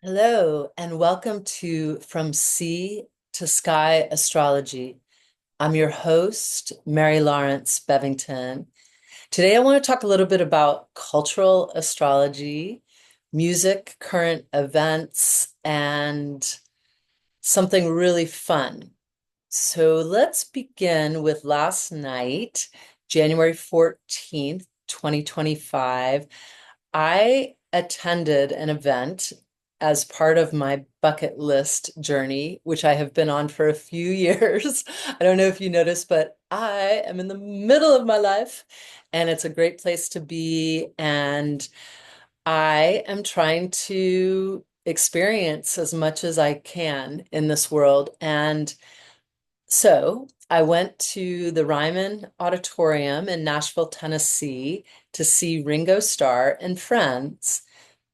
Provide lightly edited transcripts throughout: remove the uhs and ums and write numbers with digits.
Hello, and welcome to From Sea to Sky Astrology. I'm your host, Mary-Laurence Bevington. Today, I want to talk a little bit about cultural astrology, music, current events, and something really fun. So let's begin with last night, January 14th, 2025. I attended an event as part of my bucket list journey, which I have been on for a few years. I don't know if you noticed, but I am in the middle of my life and it's a great place to be. And I am trying to experience as much as I can in this world. And so I went to the Ryman Auditorium in Nashville, Tennessee to see Ringo Starr and Friends.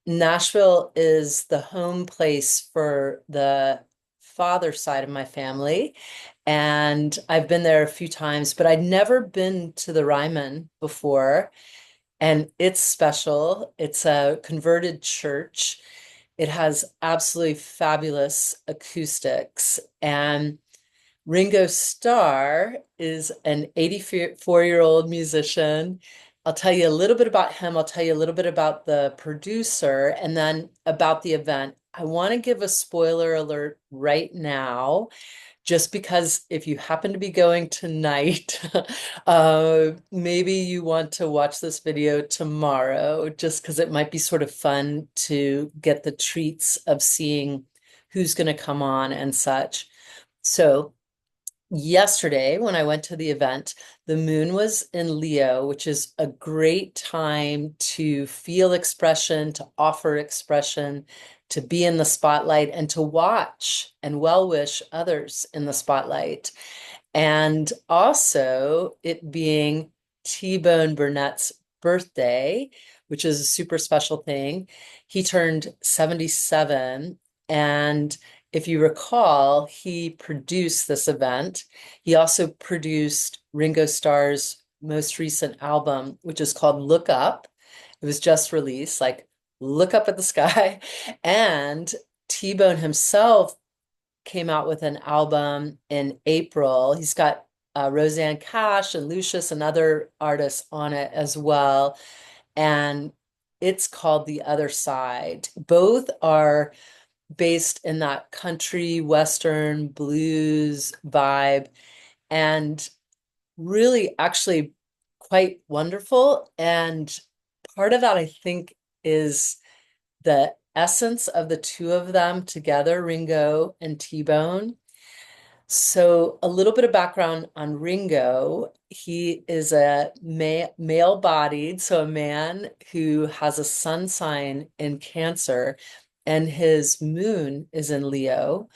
Nashville is the home place for the father side of my family. And I've been there a few times, but I'd never been to the Ryman before. And it's special. It's a converted church. It has absolutely fabulous acoustics. And Ringo Starr is an 84-year-old musician. I'll tell you a little bit about him. I'll tell you a little bit about the producer and then about the event. I want to give a spoiler alert right now, just because if you happen to be going tonight, maybe you want to watch this video tomorrow, just because it might be sort of fun to get the treats of seeing who's going to come on and such. So, yesterday, when I went to the event, the moon was in Leo, which is a great time to feel expression, to offer expression, to be in the spotlight, and to watch and well wish others in the spotlight. And also, it being T-Bone Burnett's birthday, which is a super special thing. He turned 77. And if you recall, he produced this event. He also produced Ringo Starr's most recent album, which is called Look Up. It was just released, like look up at the sky. And T-Bone himself came out with an album in April. He's got Roseanne Cash and Lucius and other artists on it as well. And it's called The Other Side. Both are based in that country, Western, blues vibe, and really actually quite wonderful. And part of that, I think, is the essence of the two of them together, Ringo and T-Bone. So, a little bit of background on Ringo. He is a male-bodied, so a man who has a sun sign in Cancer, and his moon is in Leo,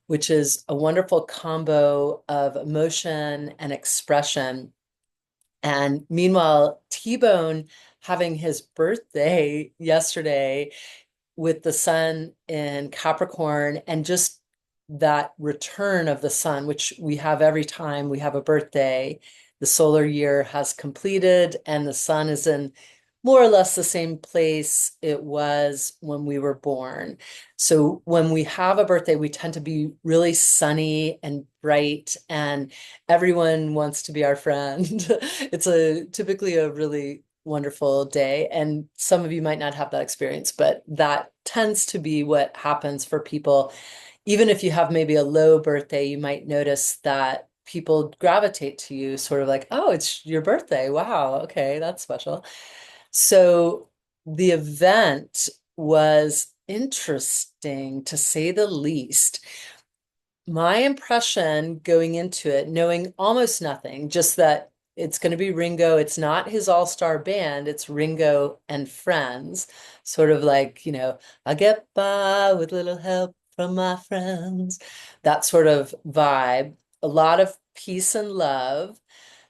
which is a wonderful combo of emotion and expression. And meanwhile, T-Bone having his birthday yesterday with the sun in Capricorn and just that return of the sun, which we have every time we have a birthday. The solar year has completed and the sun is in more or less the same place it was when we were born. So when we have a birthday, we tend to be really sunny and bright, and everyone wants to be our friend. It's a typically a really wonderful day. And some of you might not have that experience, but that tends to be what happens for people. Even if you have maybe a low birthday, you might notice that people gravitate to you, sort of like, oh, it's your birthday. Wow, okay, that's special. So the event was interesting to say the least. My impression going into it, knowing almost nothing, just that it's going to be Ringo. It's not his all-star band, it's Ringo and friends. Sort of like, I get by with little help from my friends. That sort of vibe. A lot of peace and love.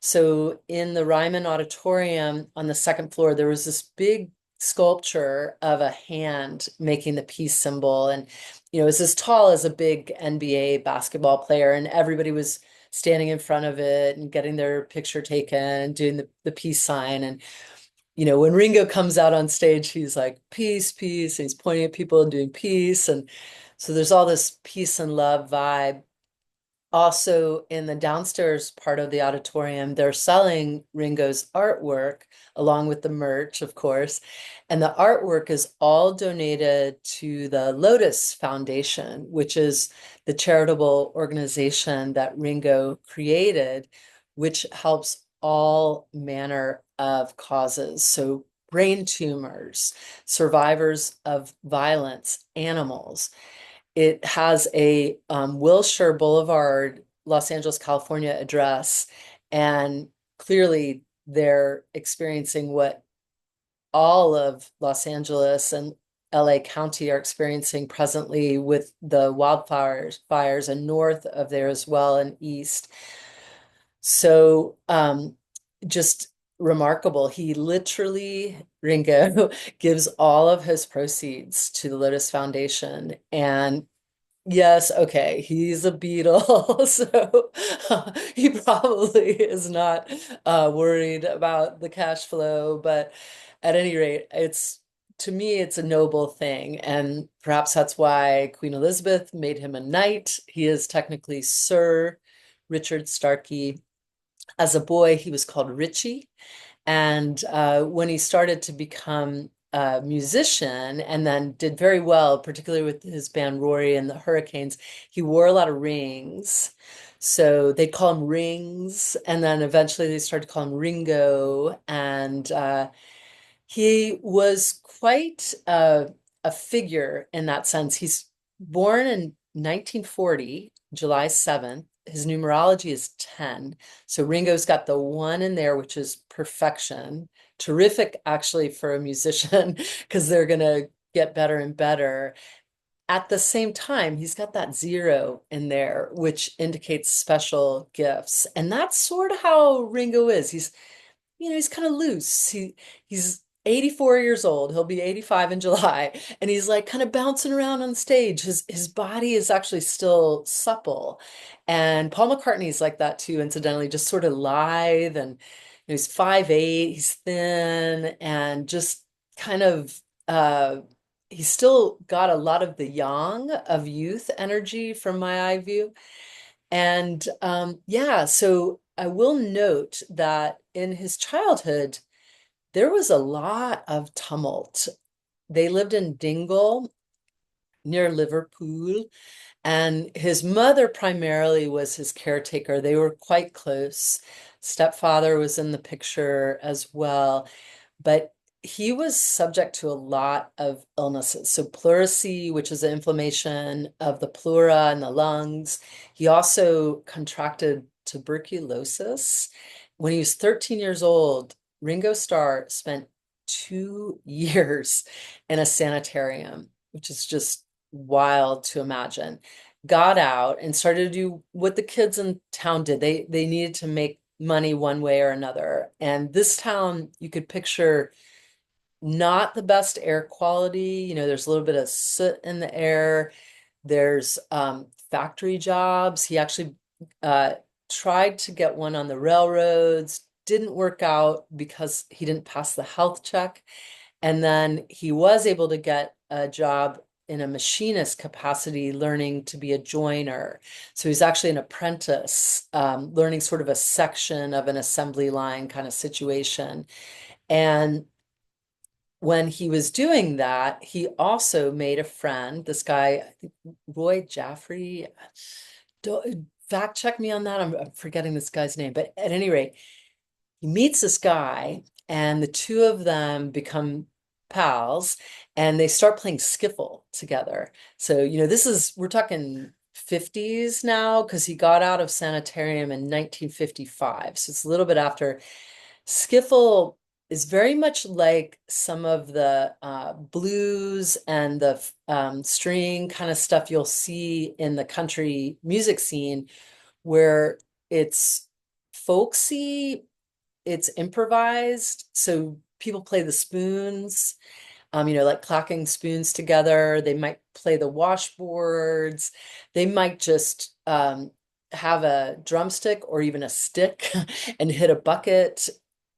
So in the Ryman Auditorium on the second floor, there was this big sculpture of a hand making the peace symbol. And it was as tall as a big NBA basketball player, and everybody was standing in front of it and getting their picture taken, doing the peace sign. And when Ringo comes out on stage, he's like, peace, peace. And he's pointing at people and doing peace. And so there's all this peace and love vibe. Also, in the downstairs part of the auditorium, they're selling Ringo's artwork along with the merch, of course. And the artwork is all donated to the Lotus Foundation, which is the charitable organization that Ringo created, which helps all manner of causes. So, brain tumors, survivors of violence, animals. It has a Wilshire Boulevard, Los Angeles, California address, and clearly they're experiencing what all of Los Angeles and LA County are experiencing presently with the fires and north of there as well and east. So just remarkable. He literally, Ringo, gives all of his proceeds to the Lotus Foundation. And yes, okay, he's a Beatle, so he probably is not worried about the cash flow. But at any rate, to me, it's a noble thing, and perhaps that's why Queen Elizabeth made him a knight. He is technically Sir Richard Starkey. As a boy, he was called Richie. And when he started to become a musician and then did very well, particularly with his band Rory and the Hurricanes, he wore a lot of rings. So they call him Rings. And then eventually they started to call him Ringo. And he was quite a figure in that sense. He's born in 1940, July 7th. His numerology is 10. So Ringo's got the one in there, which is perfection. Terrific, actually, for a musician, because they're going to get better and better. At the same time, he's got that zero in there, which indicates special gifts. And that's sort of how Ringo is. He's kind of loose. He's 84 years old. He'll be 85 in July, and he's like kind of bouncing around on stage. His body is actually still supple. And Paul McCartney's like that too, incidentally, just sort of lithe and he's 5'8", he's thin and just kind of he's still got a lot of the yang of youth energy from my eye view. And yeah, so I will note that in his childhood, there was a lot of tumult. They lived in Dingle near Liverpool, and his mother primarily was his caretaker. They were quite close. Stepfather was in the picture as well, but he was subject to a lot of illnesses. So pleurisy, which is an inflammation of the pleura and the lungs. He also contracted tuberculosis. When he was 13 years old, Ringo Starr spent 2 years in a sanitarium, which is just wild to imagine. Got out and started to do what the kids in town did. They needed to make money one way or another. And this town, you could picture not the best air quality. There's a little bit of soot in the air. There's factory jobs. He actually uh, tried to get one on the railroads, didn't work out because he didn't pass the health check. And then he was able to get a job in a machinist capacity, learning to be a joiner. So he's actually an apprentice, learning sort of a section of an assembly line kind of situation. And when he was doing that, he also made a friend, this guy, I think Roy Jaffrey. Fact check me on that. I'm forgetting this guy's name. But at any rate, he meets this guy, and the two of them become pals, and they start playing skiffle together. So, we're talking 50s now, because he got out of sanitarium in 1955. So it's a little bit after. Skiffle is very much like some of the blues and the string kind of stuff you'll see in the country music scene, where it's folksy, it's improvised. So people play the spoons, like clacking spoons together. They might play the washboards. They might just have a drumstick or even a stick and hit a bucket.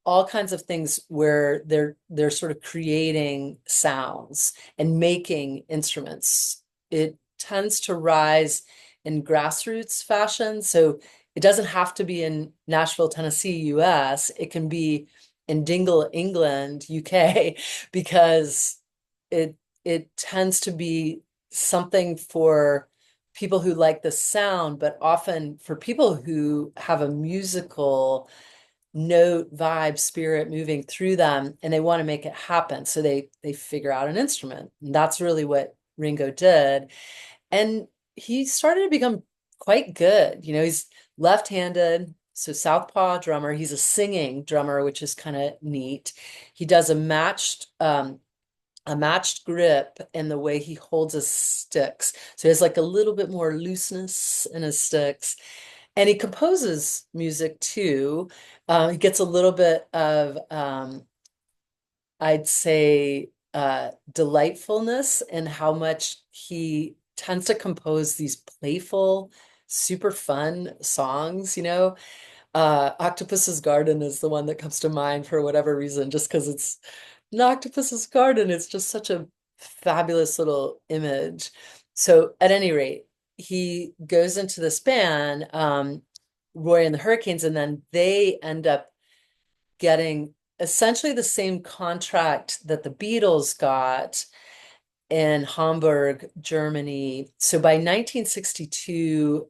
all kinds of things where they're sort of creating sounds and making instruments. It tends to rise in grassroots fashion. So it doesn't have to be in Nashville, Tennessee, US. It can be in Dingle, England, UK, because it it tends to be something for people who like the sound, but often for people who have a musical note, vibe, spirit moving through them, and they want to make it happen. So they figure out an instrument. And that's really what Ringo did. And he started to become quite good. He's left-handed, so southpaw drummer. He's a singing drummer, which is kind of neat. He does a matched grip in the way he holds his sticks. So he has like a little bit more looseness in his sticks. And he composes music too. He gets a little bit of, I'd say, delightfulness in how much he tends to compose these playful, super fun songs. Octopus's Garden is the one that comes to mind for whatever reason, just because it's an octopus's garden. It's just such a fabulous little image. So at any rate, he goes into this band, Roy and the Hurricanes, and then they end up getting essentially the same contract that the Beatles got in Hamburg, Germany. So by 1962,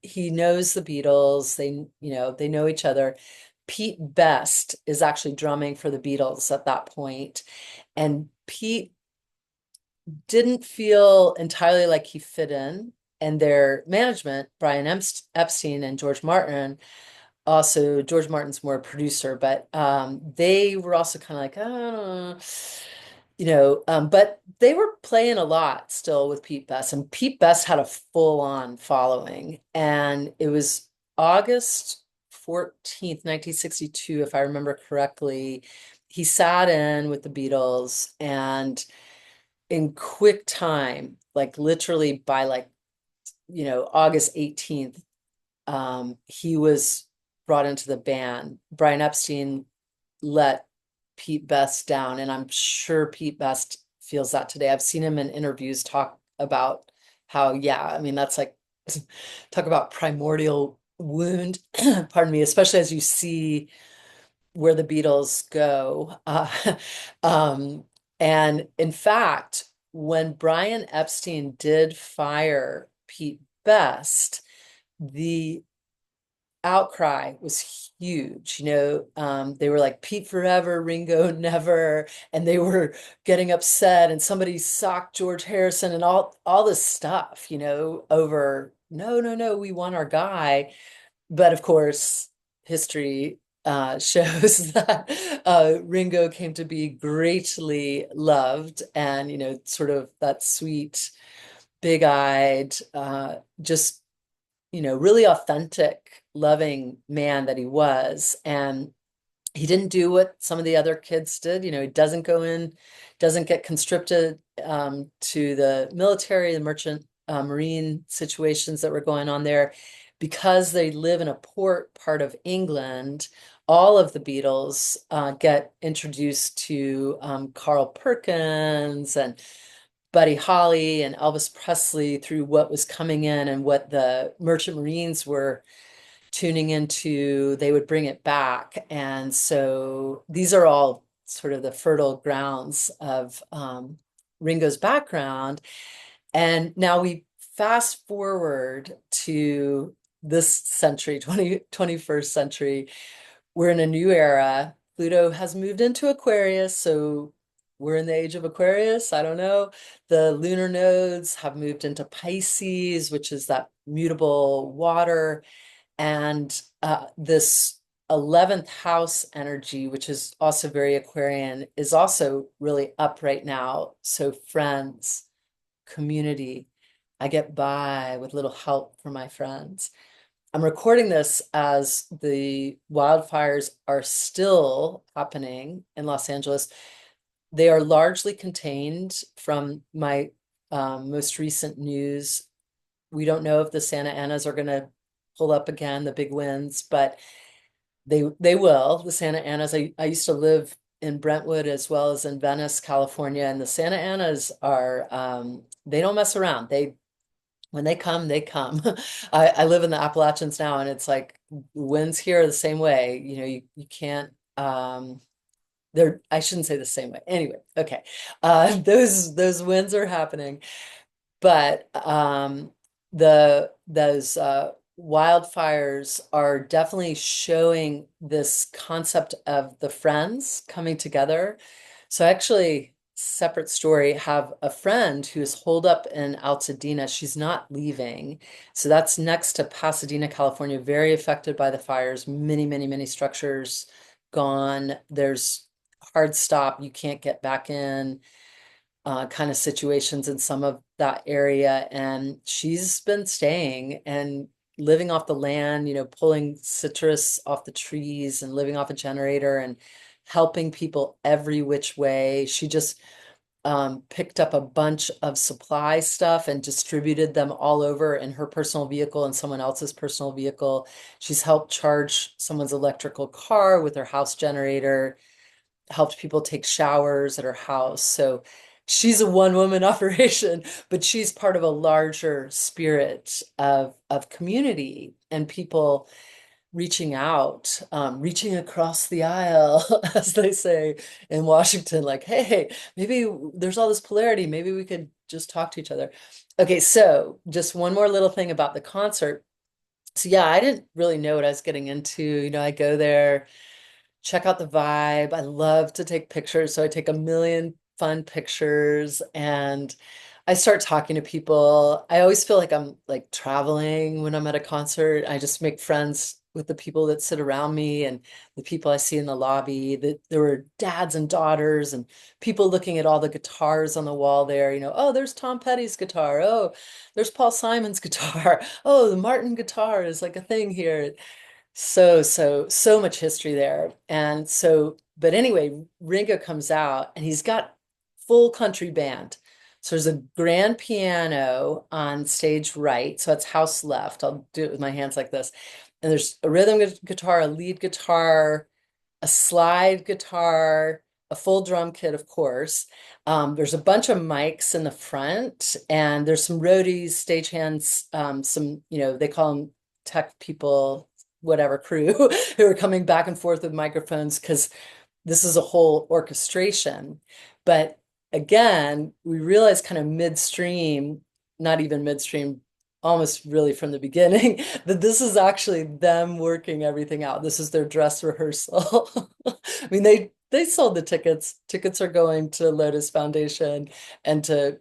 he knows the Beatles. They know each other. Pete Best is actually drumming for the Beatles at that point. And Pete didn't feel entirely like he fit in. And their management, Brian Epstein and George Martin, also George Martin's more a producer, but they were also kind of like, oh, but they were playing a lot still with Pete Best, and Pete Best had a full-on following, and it was August 14th, 1962, if I remember correctly. He sat in with the Beatles, and in quick time, like literally by August 18th, he was brought into the band. Brian Epstein let Pete Best down, and I'm sure Pete Best feels that today. I've seen him in interviews talk about how, yeah, I mean, that's like, talk about primordial wound, pardon me, especially as you see where the Beatles go. Um, and in fact, when Brian Epstein did fire Pete Best, the outcry was huge. They were like Pete forever, Ringo never, and they were getting upset, and somebody socked George Harrison and all this stuff, over no, no, no, we want our guy. But of course, history shows that Ringo came to be greatly loved, and sort of that sweet, big-eyed, just really authentic, loving man that he was. And he didn't do what some of the other kids did. He doesn't go in, doesn't get conscripted to the military, the merchant marine situations that were going on there. Because they live in a port part of England, all of the Beatles get introduced to Carl Perkins and Buddy Holly and Elvis Presley through what was coming in and what the merchant marines were tuning into. They would bring it back. And so these are all sort of the fertile grounds of Ringo's background. And now we fast forward to this century, 21st century. We're in a new era. Pluto has moved into Aquarius, so we're in the age of Aquarius. I don't know. The lunar nodes have moved into Pisces, which is that mutable water. And this 11th house energy, which is also very Aquarian, is also really up right now. So friends, community, I get by with little help from my friends. I'm recording this as the wildfires are still happening in Los Angeles. They are largely contained from my most recent news. We don't know if the Santa Anas are going to pull up again, the big winds, but They will. The Santa Anas. I used to live in Brentwood as well as in Venice, California, and the Santa Anas are they don't mess around. They when they come, they come. I live in the Appalachians now, and it's like winds here are the same way. You can't they're I shouldn't say the same way. Anyway, okay. Those winds are happening. But those wildfires are definitely showing this concept of the friends coming together. So actually, separate story, have a friend who's holed up in Altadena. She's not leaving. So that's next to Pasadena, California, very affected by the fires. Many, many, many structures gone. There's hard stop. You can't get back in kind of situations in some of that area. And she's been staying and living off the land, pulling citrus off the trees and living off a generator and helping people every which way. She just picked up a bunch of supply stuff and distributed them all over in her personal vehicle and someone else's personal vehicle. She's helped charge someone's electrical car with her house generator, helped people take showers at her house. So she's a one-woman operation, but she's part of a larger spirit of community and people reaching out, reaching across the aisle, as they say in Washington, like, hey, maybe there's all this polarity. Maybe we could just talk to each other. Okay, so just one more little thing about the concert. So yeah, I didn't really know what I was getting into. I go there, check out the vibe. I love to take pictures, so I take a million fun pictures and I start talking to people. I always feel like I'm like traveling when I'm at a concert. I just make friends with the people that sit around me and the people I see in the lobby. That there were dads and daughters and people looking at all the guitars on the wall there. Oh, there's Tom Petty's guitar. Oh, there's Paul Simon's guitar. Oh, the Martin guitar is like a thing here. So much history there. And so, but anyway, Ringo comes out and he's got full country band. So there's a grand piano on stage right. So it's house left. I'll do it with my hands like this. And there's a rhythm guitar, a lead guitar, a slide guitar, a full drum kit, of course. There's a bunch of mics in the front, and there's some roadies, stagehands, some, they call them tech people, whatever crew, who are coming back and forth with microphones because this is a whole orchestration. But again, we realized kind of midstream, not even midstream, almost really from the beginning, that this is actually them working everything out. This is their dress rehearsal. I mean, they sold the tickets. Tickets are going to Lotus Foundation and to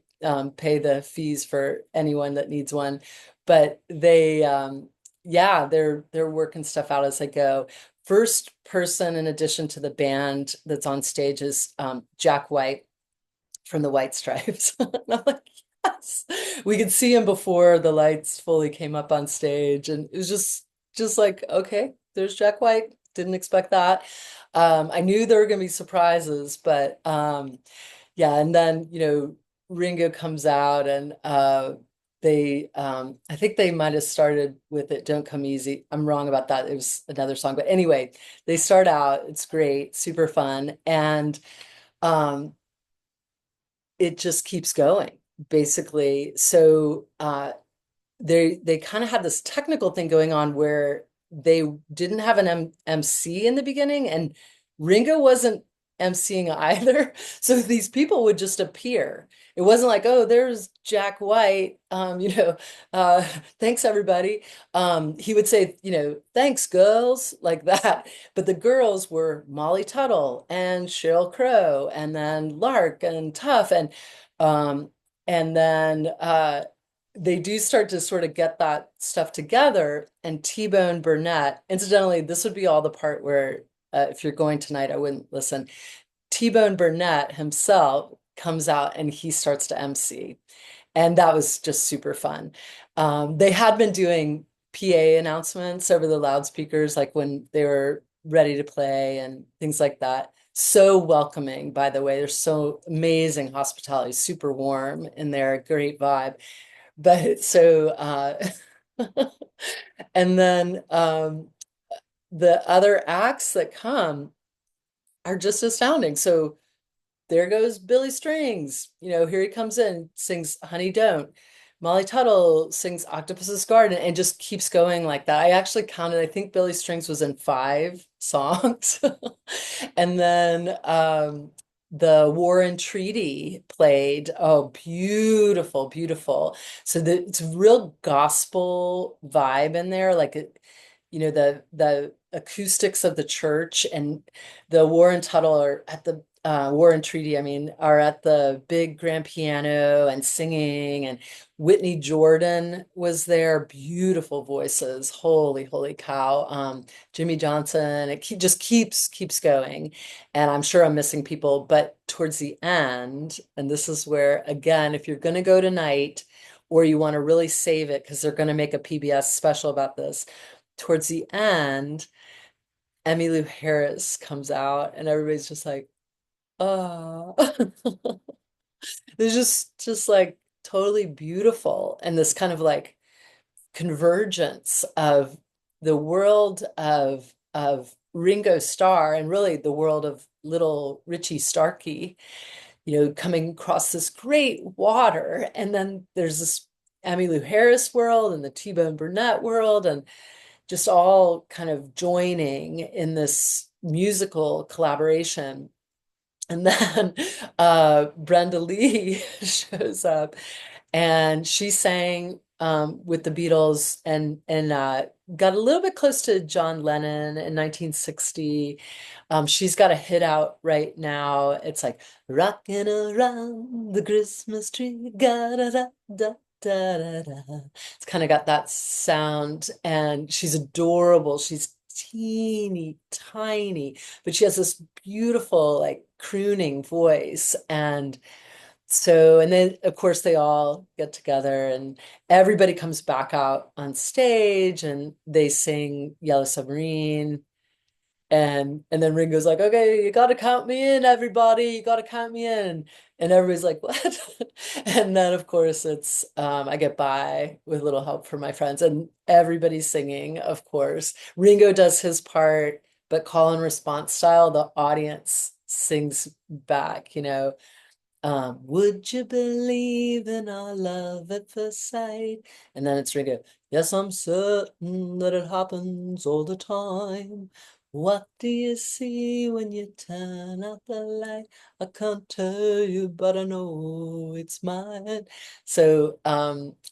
pay the fees for anyone that needs one. But yeah, they're working stuff out as they go. First person, in addition to the band that's on stage, is Jack White from the White Stripes. And I'm like, yes. We could see him before the lights fully came up on stage, and it was just like, okay, there's Jack White. Didn't expect that. I knew there were going to be surprises, but yeah, and then Ringo comes out and they I think they might have started with it Don't Come Easy. I'm wrong about that. It was another song. But anyway, they start out, it's great, super fun, and um it just keeps going, basically. So they kind of had this technical thing going on where they didn't have an MC in the beginning, and Ringo wasn't MCing either. So these people would just appear. It wasn't like, oh, there's Jack White, uh, thanks everybody. He would say, thanks girls, like that. But the girls were Molly Tuttle and Sheryl Crow, and then Lark and Tuff, um, and then they do start to sort of get that stuff together. And T-Bone Burnett, incidentally, this would be all the part where if you're going tonight, I wouldn't listen. T-Bone Burnett himself comes out and he starts to MC. And that was just super fun. They had been doing PA announcements over the loudspeakers, like when they were ready to play and things like that. So welcoming, by the way. They're so amazing hospitality, super warm in there, great vibe. But so, and then the other acts that come are just astounding. So there goes Billy Strings. Here he comes in, sings Honey Don't. Molly Tuttle sings Octopus's Garden and just keeps going like that. I actually counted, I think Billy Strings was in 5 songs. And then the War and Treaty played. Oh, beautiful, beautiful. So it's a real gospel vibe in there, like the acoustics of the church and the War and Tuttle are at the War and Treaty, I mean, are at the big grand piano and singing, and Whitney Jordan was there, beautiful voices. Holy, holy cow. Jimmy Johnson, just keeps going. And I'm sure I'm missing people, but towards the end, and this is where, again, if you're going to go tonight or you want to really save it because they're going to make a PBS special about this, towards the end, Emmylou Harris comes out and everybody's just like, oh. It's just like totally beautiful, and this kind of like convergence of the world of Ringo Starr and really the world of little Richie Starkey, coming across this great water. And then there's this Emmylou Harris world and the T-Bone Burnett world, and just all kind of joining in this musical collaboration. And then Brenda Lee shows up, and she sang with the Beatles and got a little bit close to John Lennon in 1960. She's got a hit out right now. It's like rocking around the Christmas tree, da da da da da da. It's kind of got that sound, and she's adorable. She's teeny tiny, but she has this beautiful like crooning voice. And then of course they all get together and everybody comes back out on stage and they sing Yellow Submarine. And then Ringo's like, okay, you gotta count me in, everybody, you gotta count me in. And everybody's like, what? And then of course it's I get by with a little help from my friends and everybody's singing, of course. Ringo does his part, but call and response style, the audience sings back. Would you believe in our love at first sight? And then it's Ringo. Yes, I'm certain that it happens all the time. What do you see when you turn out the light? I can't tell you, but I know it's mine. So,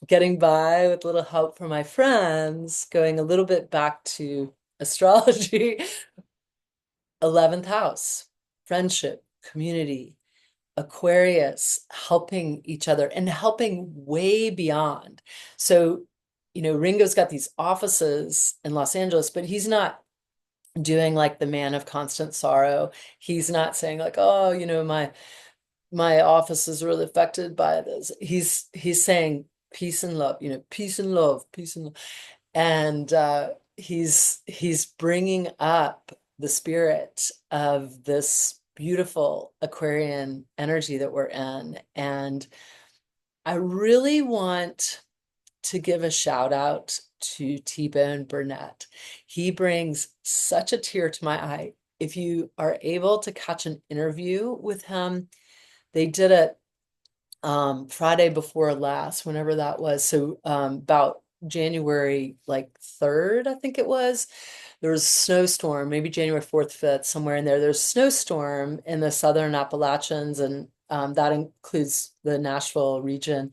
getting by with a little help from my friends, going a little bit back to astrology, 11th house, friendship, community. Aquarius, helping each other and helping way beyond. So, Ringo's got these offices in Los Angeles, but he's not doing like the man of constant sorrow. He's not saying like, oh, my office is really affected by this. He's saying peace and love, peace and love, peace and love. And he's bringing up the spirit of this beautiful Aquarian energy that we're in. And I really want to give a shout out to T-Bone Burnett. He brings such a tear to my eye. If you are able to catch an interview with him, they did it Friday before last, whenever that was. So about January like 3rd, I think it was. There was a snowstorm, maybe January 4th, 5th, somewhere in there. There's a snowstorm in the southern Appalachians, and that includes the Nashville region.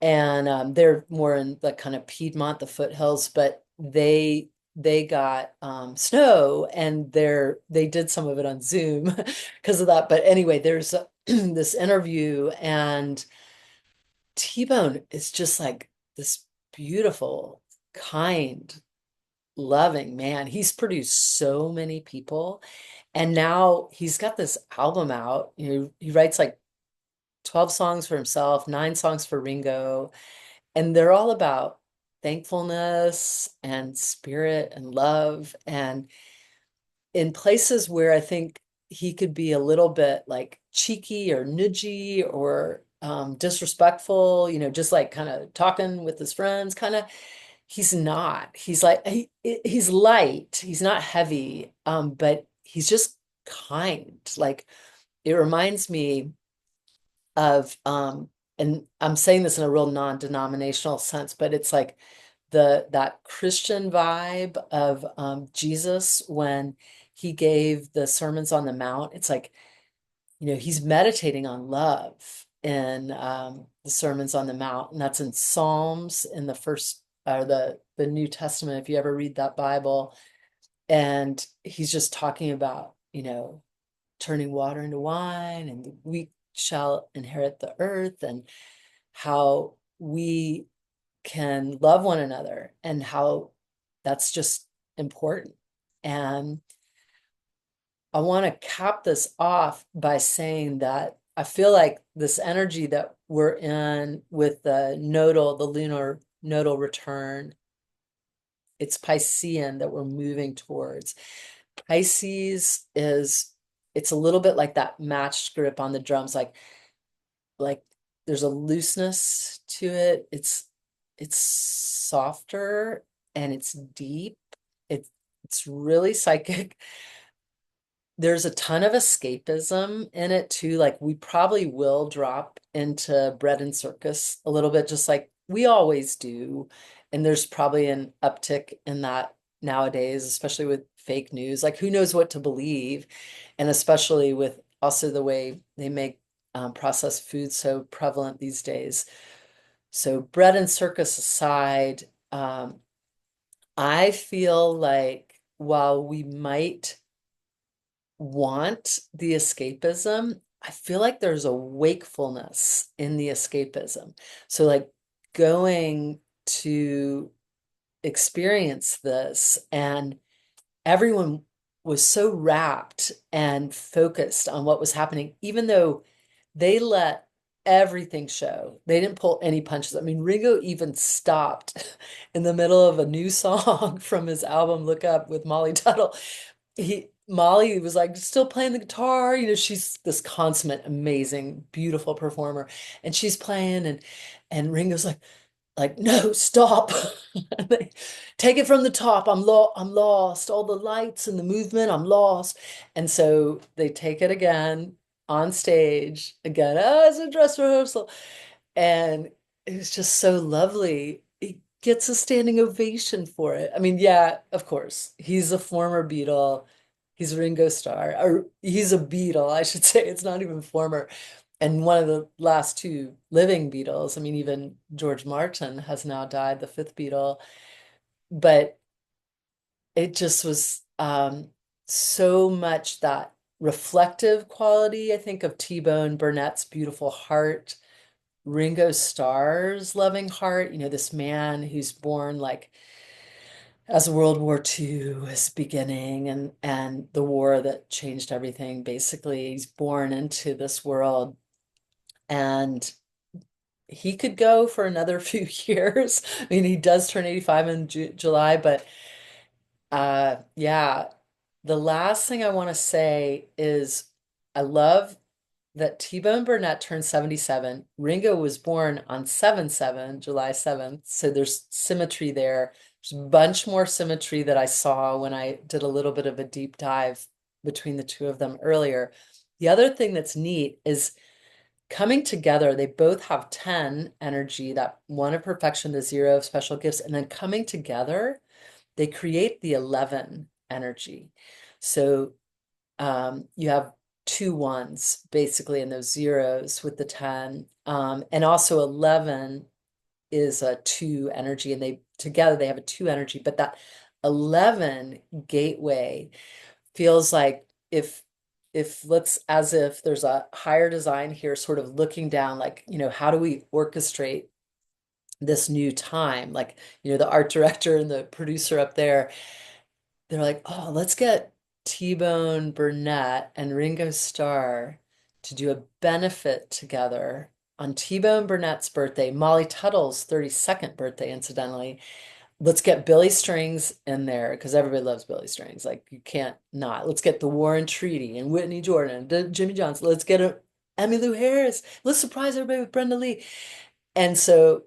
And they're more in the kind of Piedmont, the foothills, but they got snow, and they did some of it on Zoom because of that. But anyway, there's this interview, and T-Bone is just like this beautiful, kind, loving man. He's produced so many people, and now he's got this album out. He writes like 12 songs for himself, 9 songs for Ringo, and they're all about thankfulness and spirit and love, and in places where I think he could be a little bit like cheeky or nudgy or disrespectful, just like kind of talking with his friends, kind of. he's not. He's like he's light. He's not heavy, but he's just kind. Like it reminds me of and I'm saying this in a real non-denominational sense, but it's like the that Christian vibe of Jesus when he gave the Sermons on the Mount. It's like, he's meditating on love in the Sermons on the Mount, and that's in Psalms in the first or the New Testament, if you ever read that Bible. And he's just talking about, turning water into wine, and the weak shall inherit the earth, and how we can love one another, and how that's just important. And I want to cap this off by saying that I feel like this energy that we're in with the lunar nodal return, it's Piscean that we're moving towards. Pisces it's a little bit like that matched grip on the drums, like there's a looseness to it. It's softer and it's deep. It's really psychic. There's a ton of escapism in it too. Like we probably will drop into bread and circus a little bit, just like we always do. And there's probably an uptick in that nowadays, especially with fake news. Like who knows what to believe? And especially with also the way they make processed food so prevalent these days. So bread and circus aside, I feel like while we might want the escapism, I feel like there's a wakefulness in the escapism. So, like going to experience this, and everyone was so wrapped and focused on what was happening, even though they let everything show. They didn't pull any punches. I mean, Ringo even stopped in the middle of a new song from his album Look Up with Molly Tuttle. Molly was like still playing the guitar. She's this consummate, amazing, beautiful performer, and she's playing, and Ringo's like, no, stop. Take it from the top. I'm lost. All the lights and the movement, I'm lost. And so they take it again on stage again. Oh, it's a dress rehearsal. And it's just so lovely. He gets a standing ovation for it. I mean, yeah, of course. He's a former Beatle. He's Ringo Starr, or he's a Beatle, I should say. It's not even former. And one of the last two living Beatles. I mean, even George Martin has now died, the fifth Beatle. But it just was so much that reflective quality, I think, of T-Bone Burnett's beautiful heart, Ringo Starr's loving heart, this man who's born like as World War II is beginning, and the war that changed everything. Basically, he's born into this world, and he could go for another few years. I mean, he does turn 85 in July, but yeah, the last thing I want to say is I love that T-Bone Burnett turned 77. Ringo was born on 7/7, July 7th. So there's symmetry there. There's a bunch more symmetry that I saw when I did a little bit of a deep dive between the two of them earlier. The other thing that's neat is coming together. They both have 10 energy, that one of perfection, the 0 of special gifts, and then coming together, they create the 11 energy. So you have two ones basically in those zeros with the 10. And also 11 is a 2 energy, and they together they have a 2 energy. But that 11 gateway feels like if let's as if there's a higher design here, sort of looking down, like, how do we orchestrate this new time? Like, the art director and the producer up there, they're like, oh, let's get T-Bone Burnett and Ringo Starr to do a benefit together on T-Bone Burnett's birthday, Molly Tuttle's 32nd birthday, incidentally. Let's get Billy Strings in there because everybody loves Billy Strings. Like you can't not. Let's get the Warren Treaty and Whitney Jordan and Jimmy Johnson. Let's get Emmylou Harris. Let's surprise everybody with Brenda Lee. And so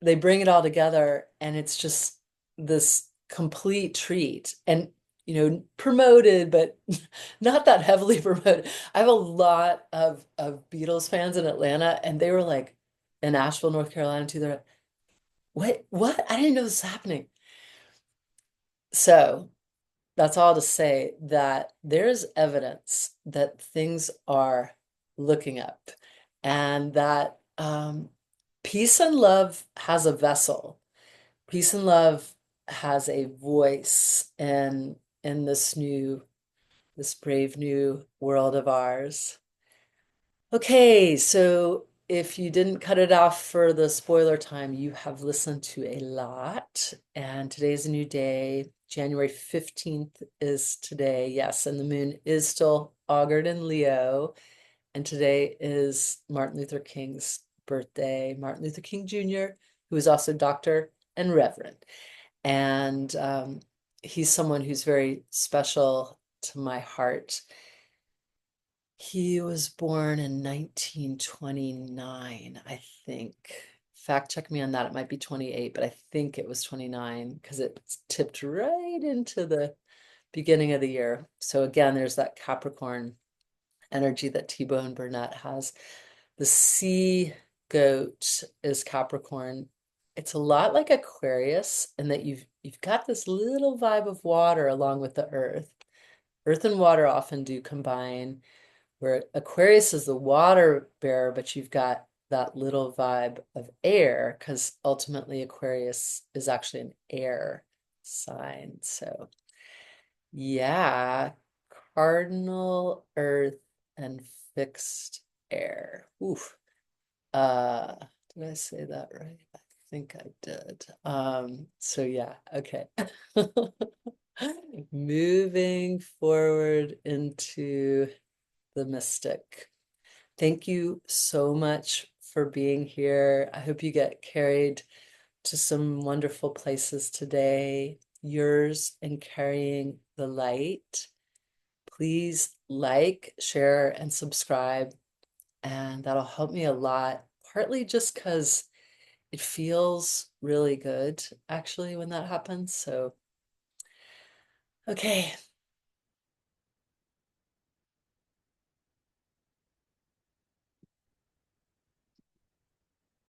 they bring it all together, and it's just this complete treat. And promoted, but not that heavily promoted. I have a lot of Beatles fans in Atlanta, and they were like, in Nashville, North Carolina too. They're like, what? I didn't know this was happening. So that's all to say that there's evidence that things are looking up, and that peace and love has a vessel. Peace and love has a voice in this brave new world of ours. Okay, so if you didn't cut it off for the spoiler time, you have listened to a lot. And today's a new day. January 15th is today. Yes, and the moon is still augured in Leo. And today is Martin Luther King's birthday. Martin Luther King Jr., who is also Doctor and Reverend. And he's someone who's very special to my heart. He was born in 1929, I think. Fact check me on that. It might be 28, but I think it was 29 because it tipped right into the beginning of the year. So again, there's that Capricorn energy that T-Bone Burnett has. The sea goat is Capricorn. It's a lot like Aquarius in that you've got this little vibe of water along with the earth. Earth and water often do combine, where Aquarius is the water bearer, but you've got that little vibe of air, because ultimately Aquarius is actually an air sign. So yeah, cardinal earth and fixed air. Oof. Uh, did I say that right? I think I did. So yeah, okay. Moving forward into the mystic. Thank you so much for being here. I hope you get carried to some wonderful places today. Yours in carrying the light. Please like, share, and subscribe, and that'll help me a lot, partly just because it feels really good actually when that happens. So, okay,